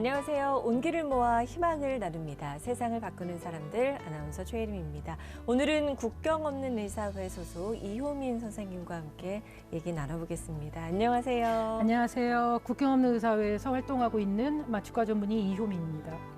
안녕하세요. 온기를 모아 희망을 나눕니다. 세상을 바꾸는 사람들 아나운서 최혜림입니다. 오늘은 국경 없는 의사회 소속 이효민 선생님과 함께 얘기 나눠보겠습니다. 안녕하세요. 안녕하세요. 국경 없는 의사회에서 활동하고 있는 마취과 전문의 이효민입니다.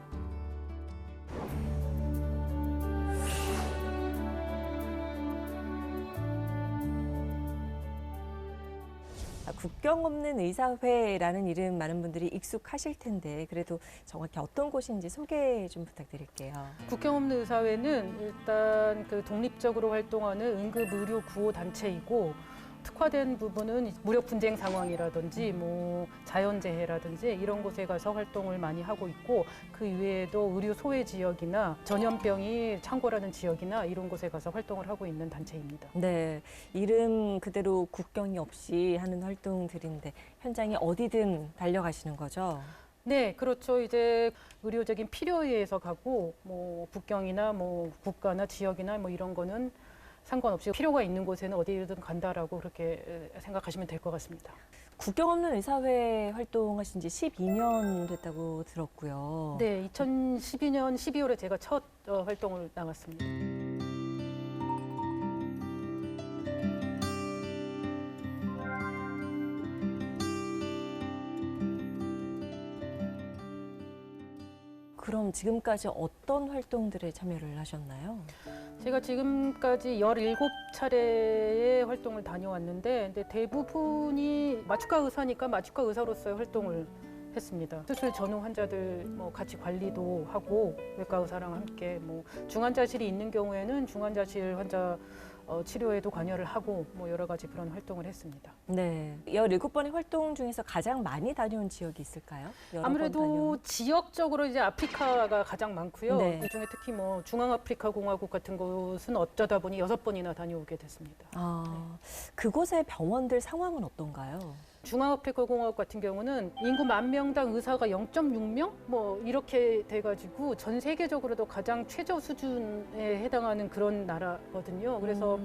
국경 없는 의사회라는 이름 많은 분들이 익숙하실 텐데 그래도 정확히 어떤 곳인지 소개 좀 부탁드릴게요. 국경 없는 의사회는 일단 독립적으로 활동하는 응급 의료 구호 단체이고 특화된 부분은 무력 분쟁 상황이라든지 자연재해라든지 이런 곳에 가서 활동을 많이 하고 있고 그 이외에도 의료 소외 지역이나 전염병이 창궐하는 지역이나 이런 곳에 가서 활동을 하고 있는 단체입니다. 네, 이름 그대로 국경이 없이 하는 활동들인데 현장에 어디든 달려가시는 거죠? 네, 그렇죠. 이제 의료적인 필요에 의해서 가고 국경이나 국가나 지역이나 이런 거는 상관없이 필요가 있는 곳에는 어디든 간다라고 그렇게 생각하시면 될 것 같습니다. 국경 없는 의사회 활동하신 지 12년 됐다고 들었고요. 네, 2012년 12월에 제가 첫 활동을 나갔습니다. 그럼 지금까지 어떤 활동들에 참여를 하셨나요? 제가 지금까지 17차례의 활동을 다녀왔는데 근데 대부분이 마취과 의사니까 마취과 의사로서의 활동을 했습니다. 수술 전후 환자들 같이 관리도 하고 외과 의사랑 함께 중환자실이 있는 경우에는 중환자실 환자 치료에도 관여를 하고 여러 가지 그런 활동을 했습니다. 네, 17번의 활동 중에서 가장 많이 다녀온 지역이 있을까요? 아무래도 지역적으로 이제 아프리카가 가장 많고요. 네. 그중에 특히 중앙아프리카 공화국 같은 곳은 어쩌다 보니 6번이나 다녀오게 됐습니다. 그곳의 병원들 상황은 어떤가요? 중앙아프리카 공화국 같은 경우는 인구 10,000명당 의사가 0.6명? 이렇게 돼가지고 전 세계적으로도 가장 최저 수준에 해당하는 그런 나라거든요. 그래서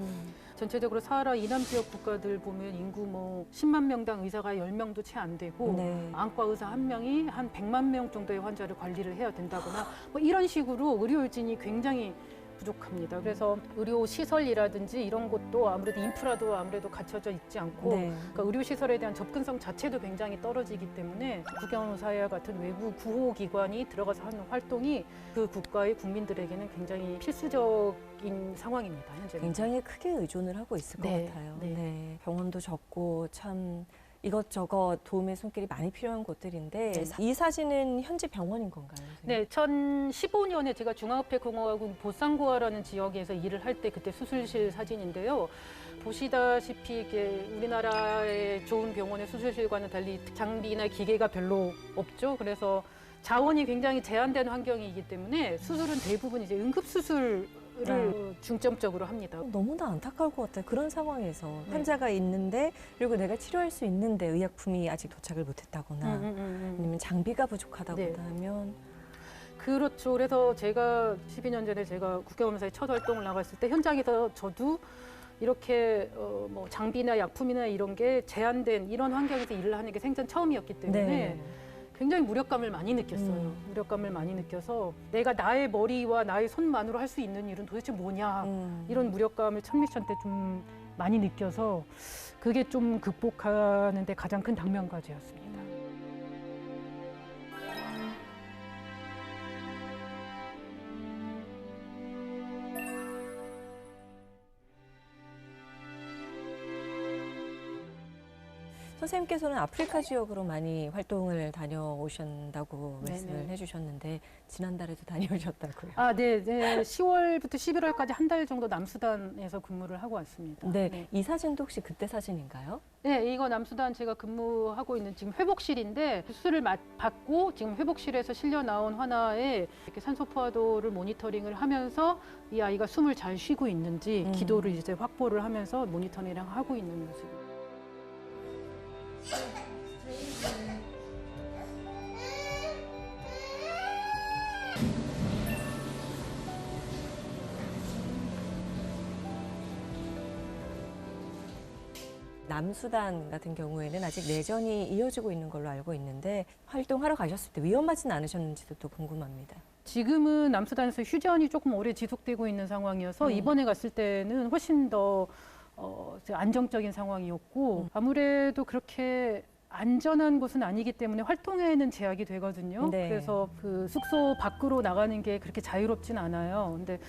전체적으로 사하라 이남 지역 국가들 보면 인구 10만 명당 의사가 10명도 채 안 되고 네. 안과 의사 한 명이 한 100만 명 정도의 환자를 관리를 해야 된다거나 이런 식으로 의료진이 굉장히 부족합니다. 그래서 의료 시설이라든지 이런 것도 아무래도 인프라도 아무래도 갖춰져 있지 않고 네. 그러니까 의료 시설에 대한 접근성 자체도 굉장히 떨어지기 때문에 국경의사회와 같은 외부 구호기관이 들어가서 하는 활동이 그 국가의 국민들에게는 굉장히 필수적인 상황입니다. 현재 굉장히 크게 의존을 하고 있을 것 네, 같아요. 네. 네. 병원도 적고 참 이것저것 도움의 손길이 많이 필요한 곳들인데 이 사진은 현지 병원인 건가요? 선생님? 네, 2015년에 제가 중앙아프리카 공화국 보상고아라는 지역에서 일을 할 때 그때 수술실 사진인데요. 보시다시피 이게 우리나라의 좋은 병원의 수술실과는 달리 장비나 기계가 별로 없죠. 그래서 자원이 굉장히 제한된 환경이기 때문에 수술은 대부분 이제 응급수술을 중점적으로 합니다. 너무나 안타까울 것 같아요. 그런 상황에서 환자가 있는데 그리고 내가 치료할 수 있는데 의약품이 아직 도착을 못했다거나 아니면 장비가 부족하다거나 네. 하면 그렇죠. 그래서 제가 12년 전에 제가 국경검사의 첫 활동을 나갔을 때 현장에서 저도 이렇게 장비나 약품이나 이런 게 제한된 이런 환경에서 일을 하는 게 생전 처음이었기 때문에 네. 굉장히 무력감을 많이 느꼈어요. 무력감을 많이 느껴서 내가 나의 머리와 나의 손만으로 할 수 있는 일은 도대체 뭐냐 이런 무력감을 첫 미션 때 좀 많이 느껴서 그게 좀 극복하는 데 가장 큰 당면과제였습니다. 선생님께서는 아프리카 지역으로 많이 활동을 다녀오신다고 말씀을 네네. 해주셨는데 지난달에도 다녀오셨다고요? 네. 10월부터 11월까지 한 달 정도 남수단에서 근무를 하고 왔습니다. 네. 이 사진도 혹시 그때 사진인가요? 네, 이거 남수단 제가 근무하고 있는 지금 회복실인데 수술을 받고 지금 회복실에서 실려 나온 환아에 이렇게 산소 포화도를 모니터링을 하면서 이 아이가 숨을 잘 쉬고 있는지 기도를 이제 확보를 하면서 모니터링을 하고 있는 모습입니다. 남수단 같은 경우에는 아직 내전이 이어지고 있는 걸로 알고 있는데 활동하러 가셨을 때 위험하진 않으셨는지도 또 궁금합니다. 지금은 남수단에서 휴전이 조금 오래 지속되고 있는 상황이어서 이번에 갔을 때는 훨씬 더 안정적인 상황이었고 아무래도 그렇게 안전한 곳은 아니기 때문에 활동에는 제약이 되거든요. 네. 그래서 그 숙소 밖으로 나가는 게 그렇게 자유롭진 않아요. 근데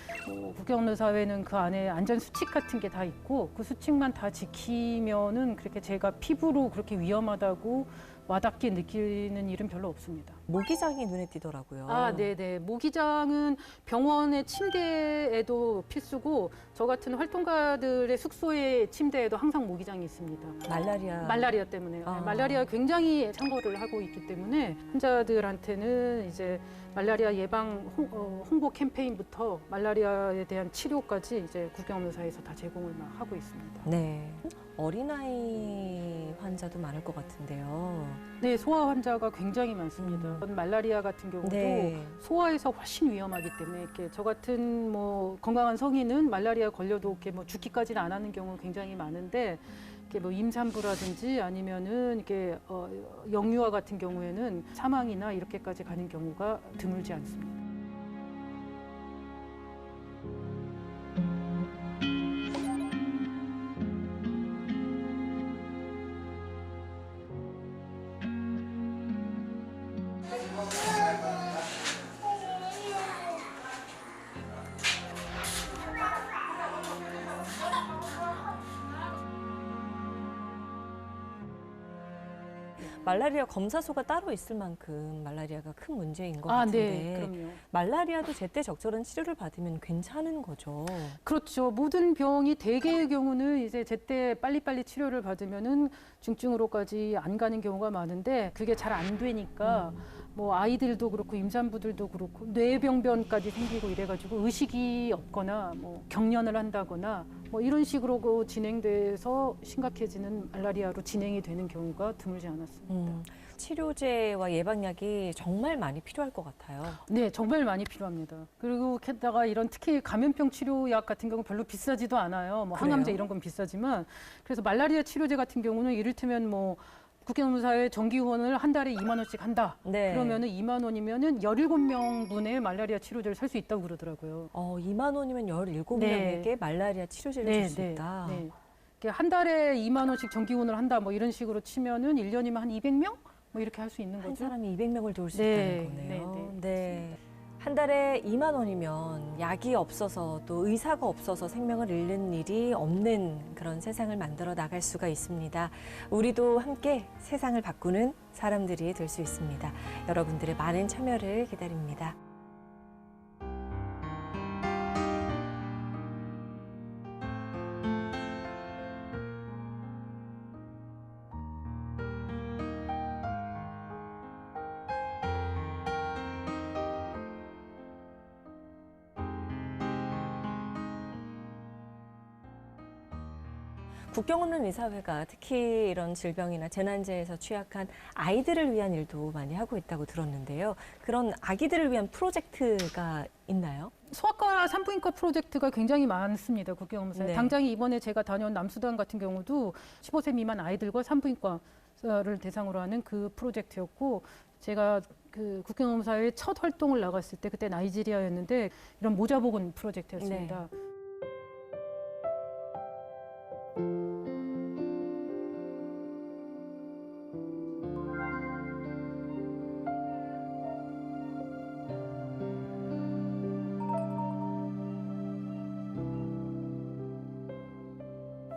국경의사회는 그 안에 안전 수칙 같은 게 다 있고 그 수칙만 다 지키면은 그렇게 제가 피부로 그렇게 위험하다고 와닿게 느끼는 일은 별로 없습니다. 모기장이 눈에 띄더라고요. 아, 네네. 모기장은 병원의 침대에도 필수고 저 같은 활동가들의 숙소의 침대에도 항상 모기장이 있습니다. 말라리아 때문에. 아. 말라리아 굉장히 창궐을 하고 있기 때문에 환자들한테는 이제 말라리아 예방 홍보 캠페인부터 말라리아에 대한 치료까지 이제 국경의사에서 다 제공을 막 하고 있습니다. 네. 어린아이 환자도 많을 것 같은데요. 네, 소아 환자가 굉장히 많습니다. 말라리아 같은 경우도 네. 소아에서 훨씬 위험하기 때문에 이렇게 저 같은 뭐 건강한 성인은 말라리아 걸려도 이렇게 뭐 죽기까지는 안 하는 경우 굉장히 많은데 이렇게 뭐 임산부라든지 아니면은 이렇게 영유아 같은 경우에는 사망이나 이렇게까지 가는 경우가 드물지 않습니다. 말라리아 검사소가 따로 있을 만큼 말라리아가 큰 문제인 것 아, 같은데 네, 그럼요. 말라리아도 제때 적절한 치료를 받으면 괜찮은 거죠. 그렇죠. 모든 병이 대개의 경우는 이제 제때 빨리빨리 치료를 받으면은 중증으로까지 안 가는 경우가 많은데 그게 잘 안 되니까 뭐 아이들도 그렇고 임산부들도 그렇고 뇌병변까지 생기고 이래가지고 의식이 없거나 뭐 경련을 한다거나 뭐 이런 식으로 진행돼서 심각해지는 말라리아로 진행이 되는 경우가 드물지 않았습니다. 치료제와 예방약이 정말 많이 필요할 것 같아요. 네, 정말 많이 필요합니다. 그리고 게다가 이런 특히 감염병 치료약 같은 경우 별로 비싸지도 않아요. 뭐 그래요? 항암제 이런 건 비싸지만 그래서 말라리아 치료제 같은 경우는 이를테면 뭐 국경의사회 정기 후원을 한 달에 2만 원씩 한다. 네. 그러면은 2만 원이면은 17명분의 말라리아 치료제를 살 수 있다고 그러더라고요. 2만 원이면 17명에게 네. 말라리아 치료제를 줄 수 있다. 네. 이렇게 한 달에 2만 원씩 정기 후원을 한다. 뭐 이런 식으로 치면은 1년이면 한 200명? 뭐 이렇게 할 수 있는 한 거죠. 사람이 200명을 도울 수 네, 있다는 거네요. 네. 한 달에 2만 원이면 약이 없어서 또 의사가 없어서 생명을 잃는 일이 없는 그런 세상을 만들어 나갈 수가 있습니다. 우리도 함께 세상을 바꾸는 사람들이 될 수 있습니다. 여러분들의 많은 참여를 기다립니다. 국경 없는 의사회가 특히 이런 질병이나 재난재해에서 취약한 아이들을 위한 일도 많이 하고 있다고 들었는데요. 그런 아기들을 위한 프로젝트가 있나요? 소아과 산부인과 프로젝트가 굉장히 많습니다. 국경의사회. 네. 당장 이번에 제가 다녀온 남수단 같은 경우도 15세 미만 아이들과 산부인과를 대상으로 하는 그 프로젝트였고 제가 그 국경의사회 첫 활동을 나갔을 때 그때 나이지리아였는데 이런 모자 복원 프로젝트였습니다.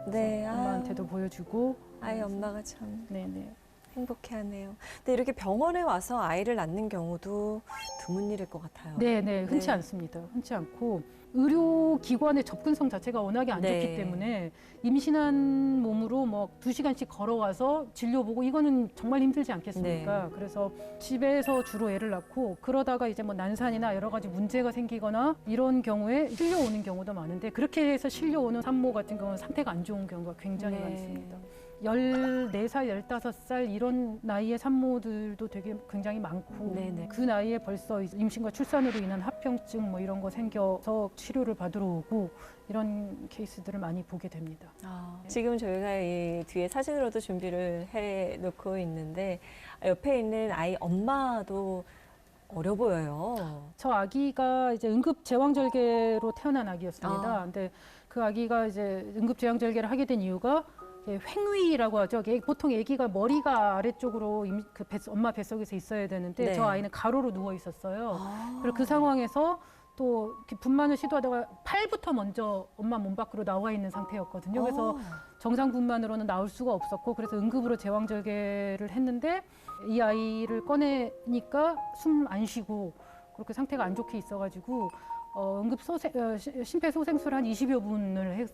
네, 엄마한테도 보여주고. 아이 엄마가 참 네네. 행복해하네요. 근데 이렇게 병원에 와서 아이를 낳는 경우도 드문 일일 것 같아요. 네네. 흔치 네. 않습니다. 흔치 않고 의료기관의 접근성 자체가 워낙에 안 네. 좋기 때문에 임신한 몸으로 뭐 2시간씩 걸어와서 진료 보고 이거는 정말 힘들지 않겠습니까? 네. 그래서 집에서 주로 애를 낳고 그러다가 이제 뭐 난산이나 여러 가지 문제가 생기거나 이런 경우에 실려오는 경우도 많은데 그렇게 해서 실려오는 산모 같은 경우는 상태가 안 좋은 경우가 굉장히 네. 많습니다. 14살, 15살 이런 나이의 산모들도 되게 굉장히 많고 네네. 그 나이에 벌써 임신과 출산으로 인한 합병증 뭐 이런 거 생겨서 치료를 받으러 오고 이런 케이스들을 많이 보게 됩니다. 지금 저희가 이 뒤에 사진으로도 준비를 해 놓고 있는데 옆에 있는 아이 엄마도 어려 보여요. 저 아기가 이제 응급 제왕절개로 태어난 아기였습니다. 근데 그 아기가 이제 응급 제왕절개를 하게 된 이유가 횡위라고 하죠. 보통 아기가 머리가 아래쪽으로 엄마 뱃속에서 있어야 되는데 네. 저 아이는 가로로 누워 있었어요. 그리고 그 상황에서 또 이렇게 분만을 시도하다가 팔부터 먼저 엄마 몸 밖으로 나와 있는 상태였거든요. 그래서 정상 분만으로는 나올 수가 없었고 그래서 응급으로 제왕절개를 했는데 이 아이를 꺼내니까 숨 안 쉬고 그렇게 상태가 안 좋게 있어가지고 심폐소생술을 한 20여 분을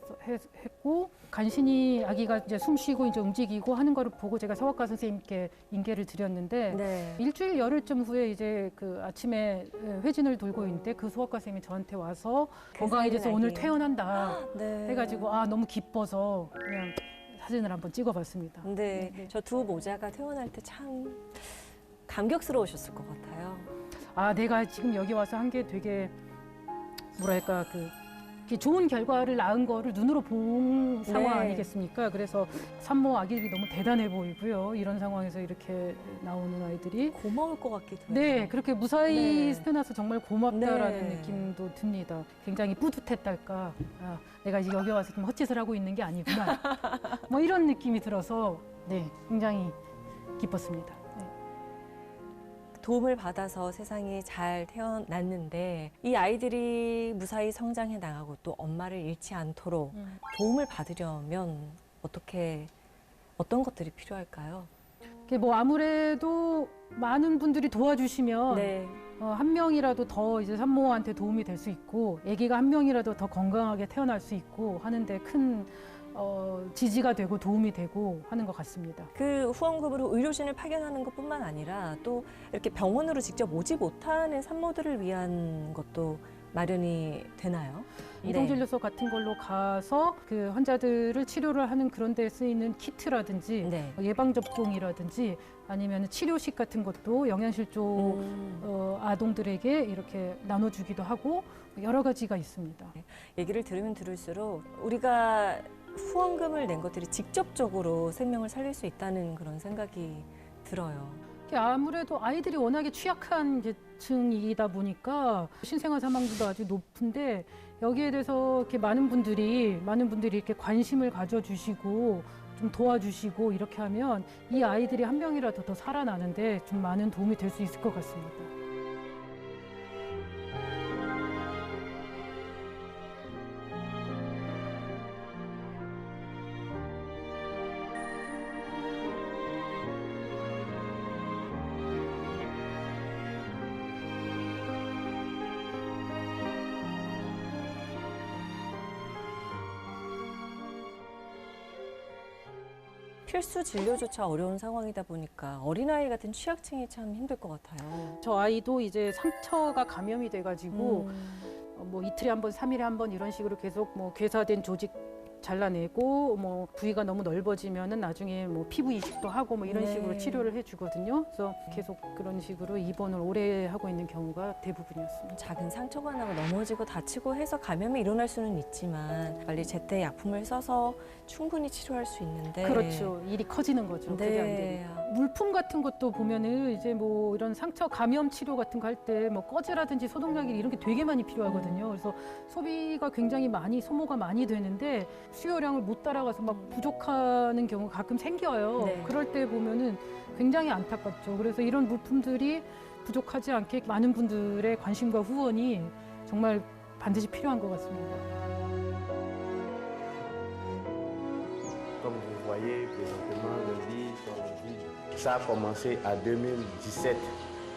했고 간신히 아기가 이제 숨 쉬고 이제 움직이고 하는 거를 보고 제가 성악과 선생님께 인계를 드렸는데 네. 일주일 열흘쯤 후에 이제 그 아침에 회진을 돌고 있는데 그 소아과 선생님이 저한테 와서 건강해져서 사진 오늘 아기. 태어난다 네. 해가지고 너무 기뻐서 그냥 사진을 한번 찍어봤습니다. 근데 저 두 모자가 태어날 때 참 감격스러우셨을 것 같아요. 내가 지금 여기 와서 한 게 되게 뭐랄까 이렇게 좋은 결과를 낳은 거를 눈으로 본 상황 네. 아니겠습니까? 그래서 산모 아기들이 너무 대단해 보이고요. 이런 상황에서 이렇게 나오는 아이들이 고마울 것 같기도 해요. 네, 그렇게 무사히 네. 태어나서 정말 고맙다라는 네. 느낌도 듭니다. 굉장히 뿌듯했달까. 내가 이제 여기 와서 좀 헛짓을 하고 있는 게 아니구나. 뭐 이런 느낌이 들어서 네, 굉장히 기뻤습니다. 네. 도움을 받아서 세상에 잘 태어났는데 이 아이들이 무사히 성장해 나가고 또 엄마를 잃지 않도록 도움을 받으려면 어떤 것들이 필요할까요? 뭐 아무래도 많은 분들이 도와주시면 네. 한 명이라도 더 이제 산모한테 도움이 될 수 있고 아기가 한 명이라도 더 건강하게 태어날 수 있고 하는데 큰 지지가 되고 도움이 되고 하는 것 같습니다. 그 후원금으로 의료진을 파견하는 것뿐만 아니라 또 이렇게 병원으로 직접 오지 못하는 산모들을 위한 것도 마련이 되나요? 이동진료소 같은 걸로 가서 그 환자들을 치료를 하는 그런 데 쓰이는 키트라든지 네. 예방접종이라든지 아니면 치료식 같은 것도 영양실조 아동들에게 이렇게 나눠주기도 하고 여러 가지가 있습니다. 얘기를 들으면 들을수록 우리가 후원금을 낸 것들이 직접적으로 생명을 살릴 수 있다는 그런 생각이 들어요. 아무래도 아이들이 워낙에 취약한 계층이다 보니까 신생아 사망률도 아주 높은데 여기에 대해서 이렇게 많은 분들이 이렇게 관심을 가져주시고 좀 도와주시고 이렇게 하면 이 아이들이 한 명이라도 더 살아나는데 좀 많은 도움이 될 수 있을 것 같습니다. 필수 진료조차 어려운 상황이다 보니까 어린아이 같은 취약층이 참 힘들 것 같아요. 저 아이도 이제 상처가 감염이 돼가지고 뭐 이틀에 한 번, 3일에 한 번 이런 식으로 계속 뭐 괴사된 조직 잘라내고 뭐 부위가 너무 넓어지면은 나중에 뭐 피부 이식도 하고 뭐 이런 네. 식으로 치료를 해주거든요. 그래서 계속 그런 식으로 입원을 오래 하고 있는 경우가 대부분이었습니다. 작은 상처가 나고 넘어지고 다치고 해서 감염이 일어날 수는 있지만 빨리 제때 약품을 써서 충분히 치료할 수 있는데 그렇죠. 일이 커지는 거죠. 그게 안 되니까. 물품 같은 것도 보면은 이제 뭐 이런 상처 감염 치료 같은 거 할 때 뭐 꺼즈라든지 소독약이 이런 게 되게 많이 필요하거든요. 그래서 소비가 굉장히 소모가 많이 되는데 수요량을 못 따라가서 막 부족하는 경우가 가끔 생겨요. 네. 그럴 때 보면은 굉장히 안타깝죠. 그래서 이런 물품들이 부족하지 않게 많은 분들의 관심과 후원이 정말 반드시 필요한 것 같습니다. Comme vous voyez, présentement, les lits sont vides. Ça a commencé à 2017.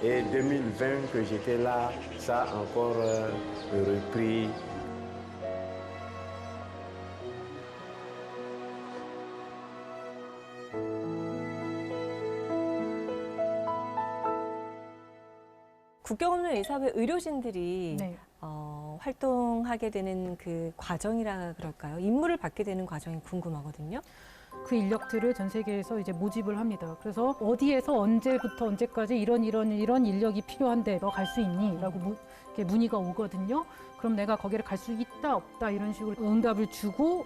Et 2020, que j'étais là, ça a encore repris. 국경 없는 의사회 의료진들이 네. 활동하게 되는 그 과정이라 그럴까요? 임무를 받게 되는 과정이 궁금하거든요. 그 인력들을 전 세계에서 이제 모집을 합니다. 그래서 어디에서 언제부터 언제까지 이런 인력이 필요한데 너 갈 수 있니? 라고 이렇게 문의가 오거든요. 그럼 내가 거기를 갈 수 있다 없다 이런 식으로 응답을 주고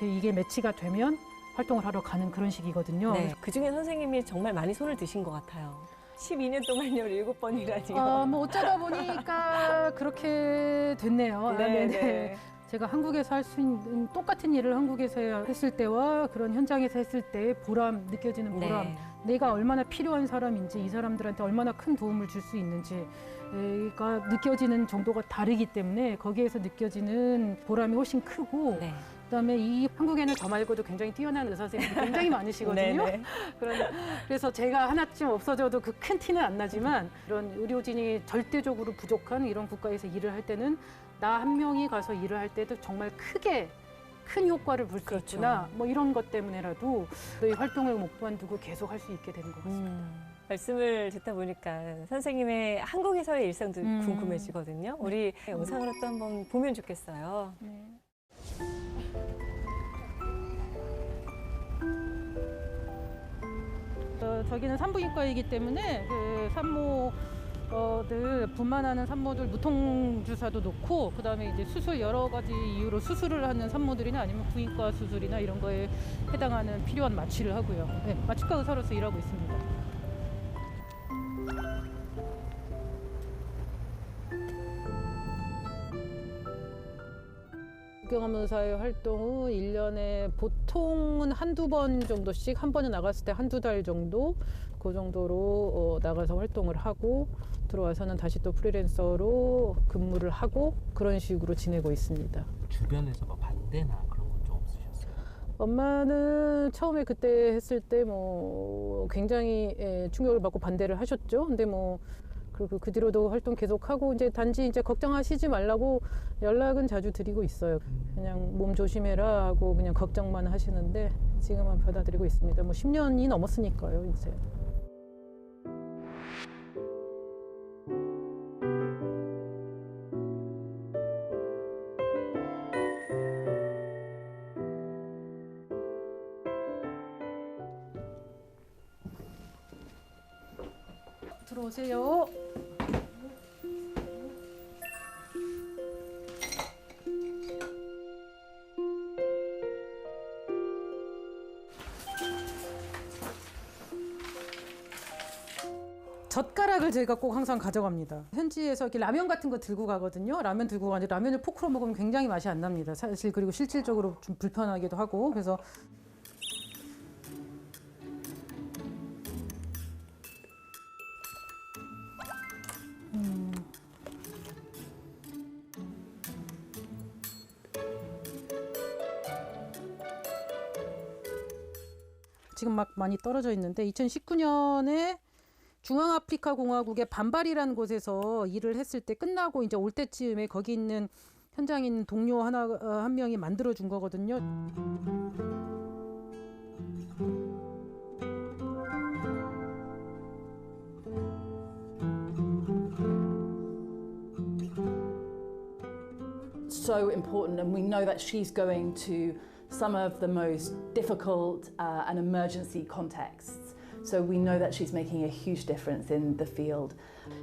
이게 매치가 되면 활동을 하러 가는 그런 식이거든요. 네. 그중에 선생님이 정말 많이 손을 드신 것 같아요. 12년 동안 17번이라니요. 어쩌다 보니까 그렇게 됐네요. 네. 제가 한국에서 할 수 있는 똑같은 일을 한국에서 했을 때와 그런 현장에서 했을 때의 보람, 느껴지는 보람, 네. 내가 얼마나 필요한 사람인지, 이 사람들한테 얼마나 큰 도움을 줄 수 있는지가 느껴지는 정도가 다르기 때문에 거기에서 느껴지는 보람이 훨씬 크고 네. 그다음에 이 한국에는 저 말고도 굉장히 뛰어난 의사 선생님이 굉장히 많으시거든요. 네. 그래서 제가 하나쯤 없어져도 그 큰 티는 안 나지만 이런 의료진이 절대적으로 부족한 이런 국가에서 일을 할 때는 나 한 명이 가서 일을 할 때도 정말 큰 효과를 볼 수 그렇죠. 있구나. 이런 것 때문에라도 이 활동을 못 관두고 계속 할 수 있게 되는 것 같습니다. 말씀을 듣다 보니까 선생님의 한국에서의 일상도 궁금해지거든요. 우리 영상으로 또 한번 보면 좋겠어요. 네. 저기는 산부인과이기 때문에 그 산모들 분만하는 산모들 무통 주사도 놓고 그다음에 이제 수술 여러 가지 이유로 수술을 하는 산모들이나 아니면 부인과 수술이나 이런 거에 해당하는 필요한 마취를 하고요. 네, 마취과 의사로서 일하고 있습니다. 국경암의사의 활동은 1년에 보통은 한두 번 정도씩, 한 번에 나갔을 때 한두 달 정도 그 정도로 나가서 활동을 하고 들어와서는 다시 또 프리랜서로 근무를 하고 그런 식으로 지내고 있습니다. 주변에서 뭐 반대나 그런 건 좀 없으셨어요? 엄마는 처음에 그때 했을 때 굉장히 충격을 받고 반대를 하셨죠. 근데 그리고 그 뒤로도 활동 계속하고 이제 단지 이제 걱정하시지 말라고 연락은 자주 드리고 있어요. 그냥 몸 조심해라 하고 그냥 걱정만 하시는데 지금은 받아들이고 있습니다. 10년이 넘었으니까요, 이제. 들어오세요. 젓가락을 제가 꼭 항상 가져갑니다. 현지에서 이렇게 라면 같은 거 들고 가거든요. 라면 들고 가는데 라면을 포크로 먹으면 굉장히 맛이 안 납니다. 사실 그리고 실질적으로 좀 불편하기도 하고 그래서 지금 막 많이 떨어져 있는데 2019년에 중앙아프리카 공화국의 반발이라는 곳에서 일을 했을 때 끝나고 이제 올 때쯤에 거기 있는 현장에 있는 동료 한 명이 만들어 준 거거든요. So important, and we know that she's going to some of the most difficult and emergency contexts. So we know that she's making a huge difference in the field.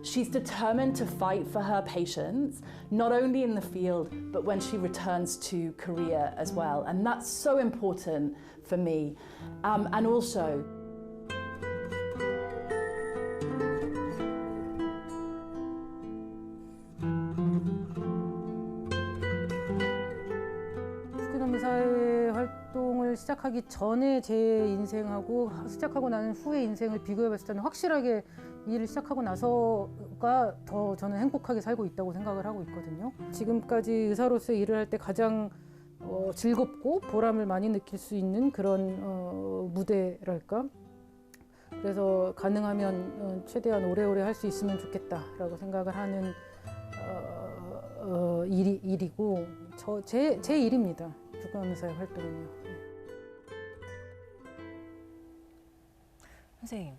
She's determined to fight for her patients, not only in the field, but when she returns to Korea as well. And that's so important for me. And also, 국경암의사의 활동을 시작하기 전에 제 인생하고 시작하고 나는 후의 인생을 비교해 봤을 때는 확실하게 일을 시작하고 나서가 더 저는 행복하게 살고 있다고 생각을 하고 있거든요. 지금까지 의사로서 일을 할 때 가장 즐겁고 보람을 많이 느낄 수 있는 그런 무대랄까. 그래서 가능하면 최대한 오래오래 할 수 있으면 좋겠다라고 생각을 하는 일이고 제 일입니다. 국경암의사의 활동은요. 선생님,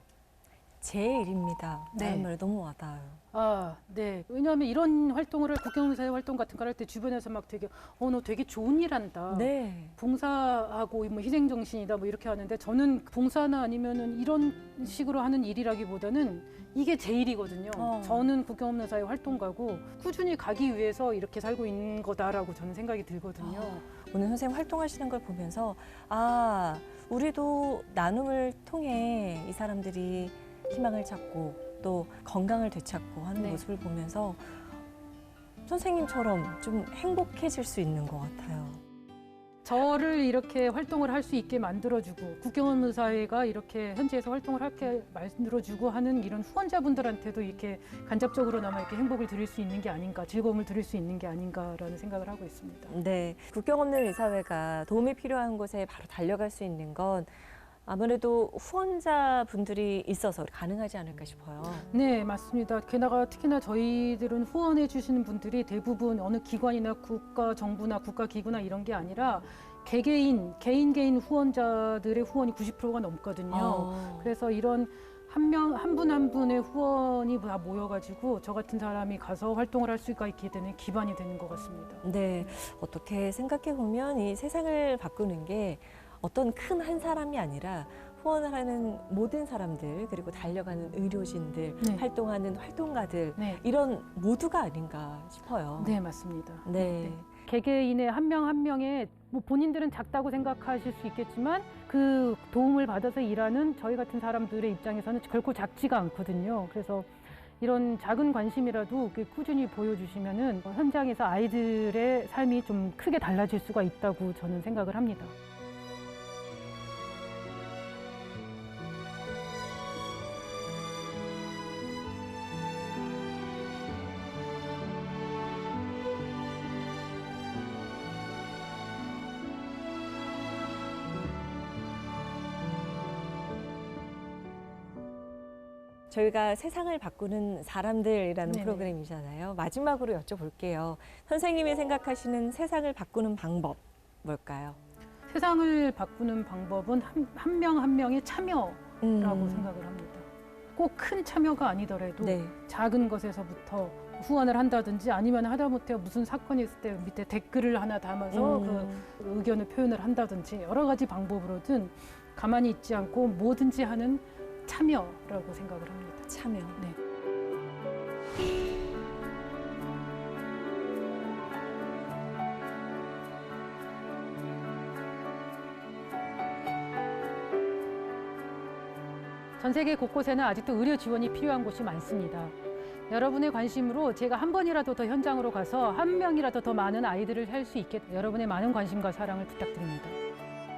제 일입니다. 네. 라는 말이 너무 와닿아요. 아, 네. 왜냐하면 이런 활동을 국경사회 활동 같은 걸 할 때 주변에서 막 되게 너 되게 좋은 일 한다. 네. 봉사하고 뭐 희생 정신이다 뭐 이렇게 하는데 저는 봉사나 아니면은 이런 식으로 하는 일이라기보다는 이게 제 일이거든요. 저는 국경 없는 사회 활동가고 꾸준히 가기 위해서 이렇게 살고 있는 거다라고 저는 생각이 들거든요. 오늘 선생님 활동하시는 걸 보면서 아, 우리도 나눔을 통해 이 사람들이 희망을 찾고 또 건강을 되찾고 하는 네. 모습을 보면서 선생님처럼 좀 행복해질 수 있는 것 같아요. 저를 이렇게 활동을 할 수 있게 만들어주고 국경 없는 사회가 이렇게 현지에서 활동을 하게 만들어주고 하는 이런 후원자분들한테도 이렇게 간접적으로나마 이렇게 행복을 드릴 수 있는 게 아닌가, 즐거움을 드릴 수 있는 게 아닌가라는 생각을 하고 있습니다. 네, 국경 없는 의사회가 도움이 필요한 곳에 바로 달려갈 수 있는 건 아무래도 후원자분들이 있어서 가능하지 않을까 싶어요. 네, 맞습니다. 게다가 특히나 저희들은 후원해 주시는 분들이 대부분 어느 기관이나 국가 정부나 국가 기구나 이런 게 아니라 개개인 후원자들의 후원이 90%가 넘거든요. 그래서 이런 한 분 한 분의 후원이 다 모여가지고 저 같은 사람이 가서 활동을 할 수가 있게 되는 기반이 되는 것 같습니다. 네, 어떻게 생각해 보면 이 세상을 바꾸는 게 어떤 큰 한 사람이 아니라 후원을 하는 모든 사람들 그리고 달려가는 의료진들, 네. 활동하는 활동가들 네, 이런 모두가 아닌가 싶어요. 네 맞습니다. 네. 개개인의 한 명 한 명의 뭐 본인들은 작다고 생각하실 수 있겠지만 그 도움을 받아서 일하는 저희 같은 사람들의 입장에서는 결코 작지가 않거든요. 그래서 이런 작은 관심이라도 꾸준히 보여주시면은 현장에서 아이들의 삶이 좀 크게 달라질 수가 있다고 저는 생각을 합니다. 저희가 세상을 바꾸는 사람들이라는 네네. 프로그램이잖아요. 마지막으로 여쭤볼게요. 선생님이 생각하시는 세상을 바꾸는 방법 뭘까요? 세상을 바꾸는 방법은 한 명 한 명의 참여라고 생각을 합니다. 꼭 큰 참여가 아니더라도 네. 작은 것에서부터 후원을 한다든지 아니면 하다못해 무슨 사건이 있을 때 밑에 댓글을 하나 담아서 그 의견을 표현을 한다든지 여러 가지 방법으로든 가만히 있지 않고 뭐든지 하는 참여라고 생각을 합니다. 참여. 네. 전 세계 곳곳에는 아직도 의료 지원이 필요한 곳이 많습니다. 여러분의 관심으로 제가 한 번이라도 더 현장으로 가서 한 명이라도 더 많은 아이들을 할 수 있게 여러분의 많은 관심과 사랑을 부탁드립니다.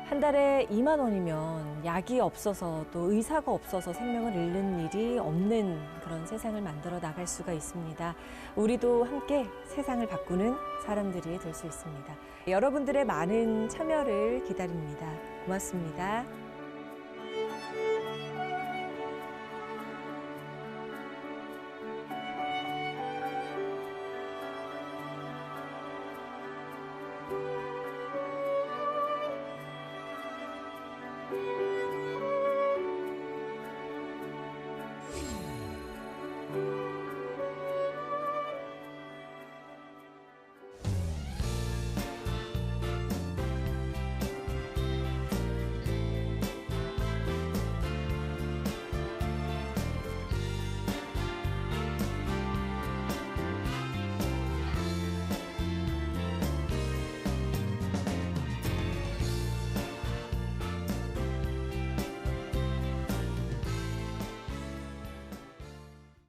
한 달에 2만 원이면 약이 없어서 또 의사가 없어서 생명을 잃는 일이 없는 그런 세상을 만들어 나갈 수가 있습니다. 우리도 함께 세상을 바꾸는 사람들이 될 수 있습니다. 여러분들의 많은 참여를 기다립니다. 고맙습니다.